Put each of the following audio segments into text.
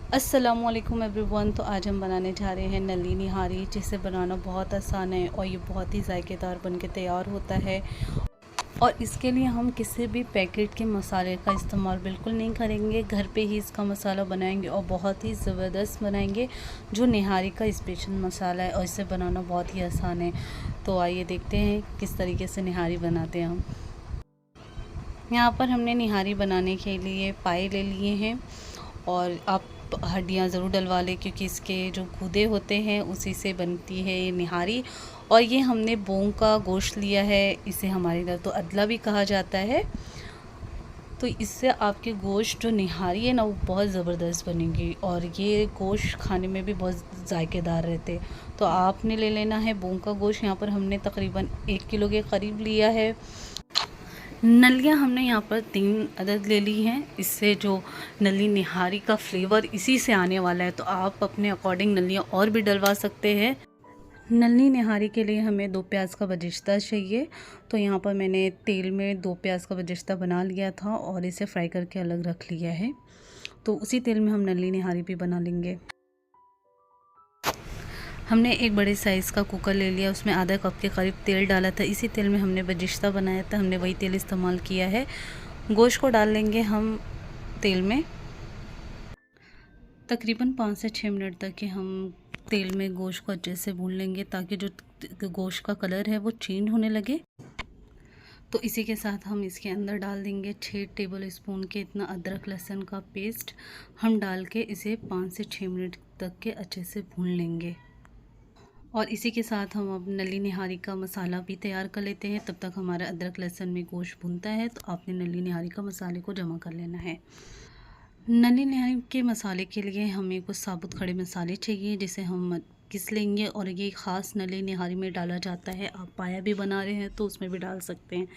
अस्सलामुअलैकुम एवरीवन। तो आज हम बनाने जा रहे हैं नली निहारी, जिसे बनाना बहुत आसान है और ये बहुत ही जायकेदार बन के तैयार होता है। और इसके लिए हम किसी भी पैकेट के मसाले का इस्तेमाल बिल्कुल नहीं करेंगे, घर पे ही इसका मसाला बनाएंगे और बहुत ही ज़बरदस्त बनाएंगे, जो निहारी का स्पेशल मसाला है और इसे बनाना बहुत ही आसान है। तो आइए देखते हैं किस तरीके से निहारी बनाते हैं हम। यहाँ पर हमने निहारी बनाने के लिए पाए ले लिए हैं और आप हड्डियाँ ज़रूर डलवा लें, क्योंकि इसके जो गूदे होते हैं उसी से बनती है ये निहारी। और ये हमने बोंग का गोश्त लिया है, इसे हमारे इधर तो अदला भी कहा जाता है। तो इससे आपके गोश्त जो निहारी है ना, वो बहुत ज़बरदस्त बनेगी और ये गोश्त खाने में भी बहुत जायकेदार रहते। तो आपने ले लेना है बोंग का गोश्त। यहाँ पर हमने तकरीबन 1 किलो के करीब लिया है। नलियाँ हमने यहाँ पर 3 अदद ले ली हैं। इससे जो नली निहारी का फ्लेवर इसी से आने वाला है, तो आप अपने अकॉर्डिंग नलियाँ और भी डलवा सकते हैं। नली निहारी के लिए हमें 2 प्याज का बजिश्ता चाहिए। तो यहाँ पर मैंने तेल में 2 प्याज का बजिश्ता बना लिया था और इसे फ्राई करके अलग रख लिया है। तो उसी तेल में हम नली निहारी भी बना लेंगे। हमने एक बड़े साइज़ का कुकर ले लिया, उसमें आधा कप के करीब तेल डाला था। इसी तेल में हमने बजिश्ता बनाया था, हमने वही तेल इस्तेमाल किया है। गोश्त को डाल लेंगे हम तेल में। तकरीबन 5 से 6 मिनट तक कि हम तेल में गोश्त को अच्छे से भून लेंगे, ताकि जो गोश्त का कलर है वो चेंज होने लगे। तो इसी के साथ हम इसके अंदर डाल देंगे 6 टेबल स्पून के इतना अदरक लहसुन का पेस्ट। हम डाल के इसे 5 से 6 मिनट तक के अच्छे से भून लेंगे। और इसी के साथ हम अब नली निहारी का मसाला भी तैयार कर लेते हैं। तब तक हमारा अदरक लहसुन में गोश्त भूनता है, तो आपने नली निहारी का मसाले को जमा कर लेना है। नली निहारी के मसाले के लिए हमें कुछ साबुत खड़े मसाले चाहिए, जिसे हम घिस लेंगे। और ये ख़ास नली निहारी में डाला जाता है। आप पाया भी बना रहे हैं तो उसमें भी डाल सकते हैं।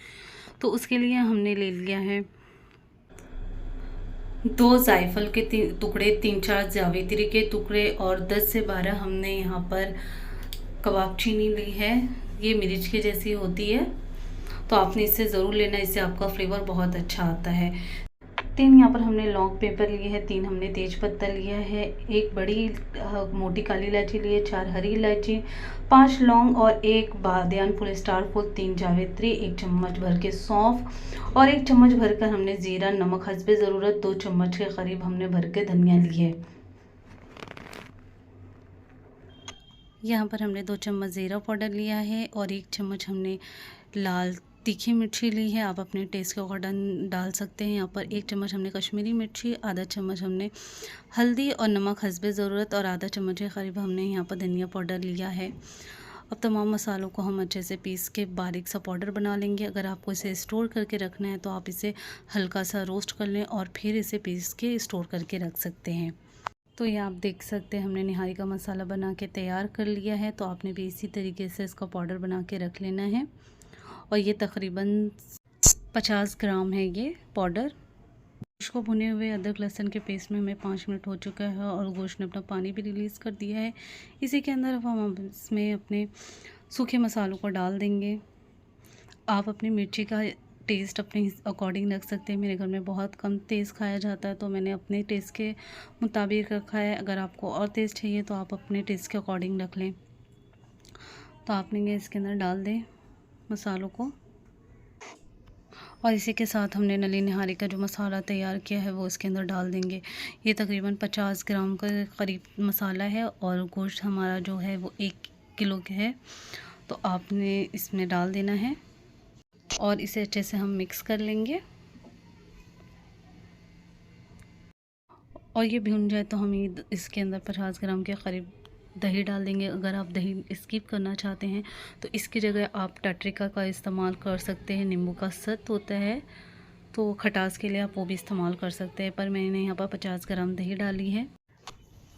तो उसके लिए हमने ले लिया है 2 जायफल के टुकड़े, 3-4 जावित्री के टुकड़े और 10 से 12 हमने यहाँ पर कबाब चीनी ली है। ये मिर्च के जैसी होती है, तो आपने इसे ज़रूर लेना, इससे आपका फ्लेवर बहुत अच्छा आता है। 3 यहाँ पर हमने लौंग पेपर लिए है, 3 हमने तेज पत्ता लिया है, 1 बड़ी मोटी काली इलायची लिए, 4 हरी इलायची, 5 लौंग और 1 बादियान फुल स्टार फुल, 3 जावित्री, 1 चम्मच भर के सौंफ और 1 चम्मच भरकर हमने ज़ीरा, नमक हस्बे ज़रूरत, 2 चम्मच के करीब हमने भर के धनिया ली है। यहाँ पर हमने 2 चम्मच ज़ीरा पाउडर लिया है और 1 चम्मच हमने लाल तीखी मिर्ची ली है। आप अपने टेस्ट के अकॉर्डिंग डाल सकते हैं। यहाँ पर 1 चम्मच हमने कश्मीरी मिर्ची, आधा चम्मच हमने हल्दी और नमक हस्बे ज़रूरत और आधा चम्मच के करीब हमने यहाँ पर धनिया पाउडर लिया है। अब तमाम मसालों को हम अच्छे से पीस के बारीक सा पाउडर बना लेंगे। अगर आपको इसे स्टोर करके रखना है तो आप इसे हल्का सा रोस्ट कर लें और फिर इसे पीस के स्टोर करके रख सकते हैं। तो ये आप देख सकते हैं हमने निहारी का मसाला बना के तैयार कर लिया है। तो आपने भी इसी तरीके से इसका पाउडर बना के रख लेना है। और ये तकरीबन 50 ग्राम है ये पाउडर। गोश्त को भुने हुए अदरक लहसुन के पेस्ट में हमें 5 मिनट हो चुका है और गोश्त ने अपना पानी भी रिलीज़ कर दिया है। इसी के अंदर अब हम इसमें अपने सूखे मसालों को डाल देंगे। आप अपनी मिर्ची का टेस्ट अपने अकॉर्डिंग रख सकते हैं। मेरे घर में बहुत कम तेज़ खाया जाता है, तो मैंने अपने टेस्ट के मुताबिक रखा है। अगर आपको और तेज़ चाहिए तो आप अपने टेस्ट के अकॉर्डिंग रख लें। तो आपने ये इसके अंदर डाल दें मसालों को। और इसी के साथ हमने नली निहारी का जो मसाला तैयार किया है वो इसके अंदर डाल देंगे। ये तकरीबन 50 ग्राम के करीब मसाला है और गोश्त हमारा जो है वो 1 किलो का है। तो आपने इसमें डाल देना है और इसे अच्छे से हम मिक्स कर लेंगे। और ये भुन जाए तो हम इसके अंदर 50 ग्राम के करीब दही डाल देंगे। अगर आप दही स्किप करना चाहते हैं तो इसकी जगह आप टटरिका का इस्तेमाल कर सकते हैं। नींबू का सत्व होता है, तो खटास के लिए आप वो भी इस्तेमाल कर सकते हैं, पर मैंने यहाँ पर 50 ग्राम दही डाली है।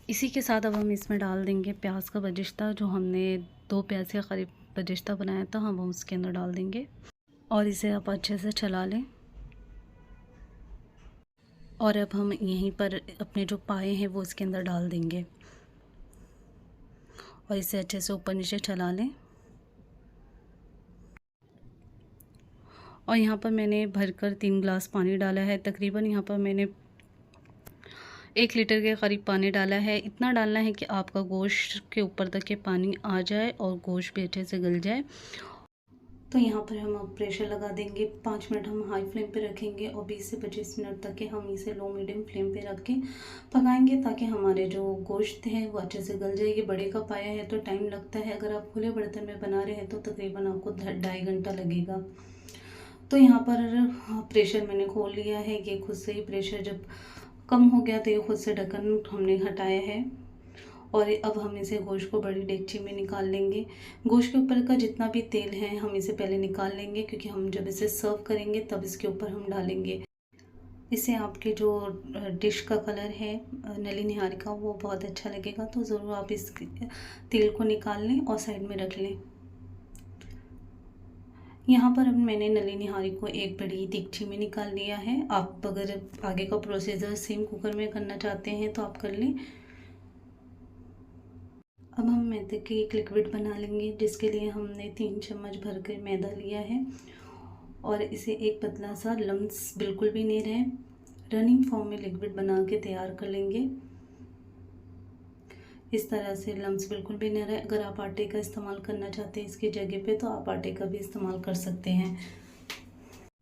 इसी के साथ अब हम इसमें डाल देंगे प्याज का बजिश्ता। जो हमने 2 प्याज के करीब बजिश्ता बनाया था, हम उसके अंदर डाल देंगे और इसे आप अच्छे से चला लें। और अब हम यहीं पर अपने जो पाए हैं वो इसके अंदर डाल देंगे और इसे अच्छे से ऊपर नीचे चला लें। और यहाँ पर मैंने भरकर 3 गिलास पानी डाला है। तकरीबन यहाँ पर मैंने 1 लीटर के करीब पानी डाला है। इतना डालना है कि आपका गोश्त के ऊपर तक ये पानी आ जाए और गोश्त भी अच्छे से गल जाए। तो यहाँ पर हम अब प्रेशर लगा देंगे। 5 मिनट हम हाई फ्लेम पे रखेंगे और 20 से 25 मिनट तक के हम इसे लो मीडियम फ्लेम पे रख के पकाएंगे, ताकि हमारे जो गोश्त है वो अच्छे से गल जाए। ये बड़े का पाया है तो टाइम लगता है, अगर आप खुले बर्तन में बना रहे हैं तो तकरीबन आपको 2.5 घंटा लगेगा। तो यहाँ पर प्रेशर मैंने खोल लिया है। ये खुद से ही प्रेशर जब कम हो गया तो ये खुद से ढक्कन हमने हटाया है। और अब हम इसे गोश्त को बड़ी डेगची में निकाल लेंगे। गोश्त के ऊपर का जितना भी तेल है हम इसे पहले निकाल लेंगे, क्योंकि हम जब इसे सर्व करेंगे तब इसके ऊपर हम डालेंगे। इससे आपके जो डिश का कलर है नली निहारी का वो बहुत अच्छा लगेगा। तो ज़रूर आप इस तेल को निकाल लें और साइड में रख लें। यहाँ पर अब मैंने नली निहारी को एक बड़ी देगची में निकाल लिया है। आप अगर आगे का प्रोसीजर सेम कुकर में करना चाहते हैं तो आप कर लें। अब हम मैदे की एक लिक्विड बना लेंगे, जिसके लिए हमने 3 चम्मच भर कर मैदा लिया है और इसे एक पतला सा लम्स बिल्कुल भी नहीं रहे रनिंग फॉर्म में लिक्विड बना के तैयार कर लेंगे। इस तरह से लम्स बिल्कुल भी नहीं रहे। अगर आप आटे का इस्तेमाल करना चाहते हैं इसकी जगह पे तो आप आटे का भी इस्तेमाल कर सकते हैं।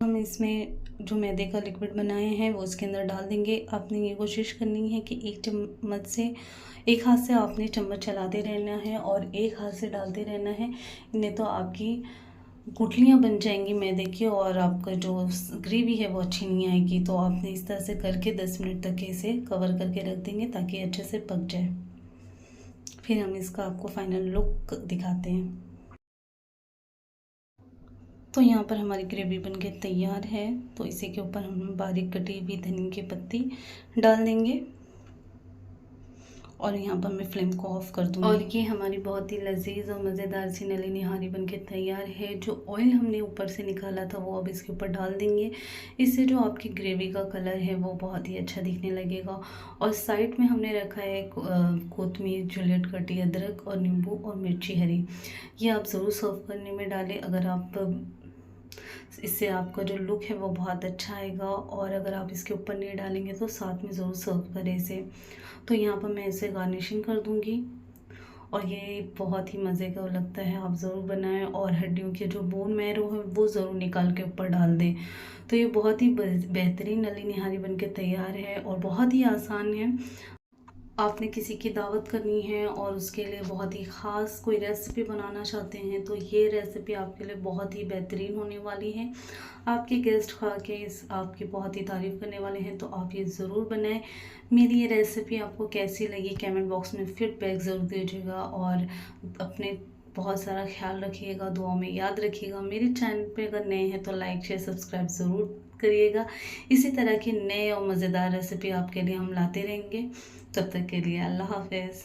हम इसमें जो मैदे का लिक्विड बनाए हैं वो इसके अंदर डाल देंगे। आपने ये कोशिश करनी है कि एक हाथ से आपने चम्मच चलाते रहना है और एक हाथ से डालते रहना है, नहीं तो आपकी गुठलियाँ बन जाएंगी मैदे की और आपका जो ग्रेवी है वो अच्छी नहीं आएगी। तो आपने इस तरह से करके 10 मिनट तक इसे कवर करके रख देंगे ताकि अच्छे से पक जाए। फिर हम इसका आपको फाइनल लुक दिखाते हैं। तो यहाँ पर हमारी ग्रेवी बनके तैयार है। तो इसी के ऊपर हम बारीक कटी हुई धनिया की पत्ती डाल देंगे और यहाँ पर मैं फ्लेम को ऑफ कर दूँगी। और ये हमारी बहुत ही लजीज और मज़ेदार सी नली निहारी बनके तैयार है। जो ऑयल हमने ऊपर से निकाला था वो अब इसके ऊपर डाल देंगे। इससे जो आपकी ग्रेवी का कलर है वो बहुत ही अच्छा दिखने लगेगा। और साइड में हमने रखा है कोतमीर, जुलियट कटी अदरक और नींबू और मिर्ची हरी। ये आप ज़रूर सर्व करने में डालें। अगर आप इससे आपका जो लुक है वो बहुत अच्छा आएगा। और अगर आप इसके ऊपर नहीं डालेंगे तो साथ में ज़रूर सर्व करें इसे। तो यहाँ पर मैं इसे गार्निशिंग कर दूँगी और ये बहुत ही मज़े का लगता है। आप ज़रूर बनाएं और हड्डियों के जो बोन मैरो है वो ज़रूर निकाल के ऊपर डाल दें। तो ये बहुत ही बेहतरीन नली निहारी बनके तैयार है और बहुत ही आसान है। आपने किसी की दावत करनी है और उसके लिए बहुत ही ख़ास कोई रेसिपी बनाना चाहते हैं तो ये रेसिपी आपके लिए बहुत ही बेहतरीन होने वाली है। आपके गेस्ट खा के आपकी बहुत ही तारीफ़ करने वाले हैं, तो आप ये ज़रूर बनाएं। मेरी ये रेसिपी आपको कैसी लगी कमेंट बॉक्स में फीडबैक ज़रूर दीजिएगा और अपने बहुत सारा ख्याल रखिएगा, दुआ में याद रखिएगा। मेरे चैनल पे अगर नए हैं तो लाइक शेयर सब्सक्राइब ज़रूर करिएगा। इसी तरह की नए और मज़ेदार रेसिपी आपके लिए हम लाते रहेंगे। तब तक के लिए अल्लाह हाफ़िज़।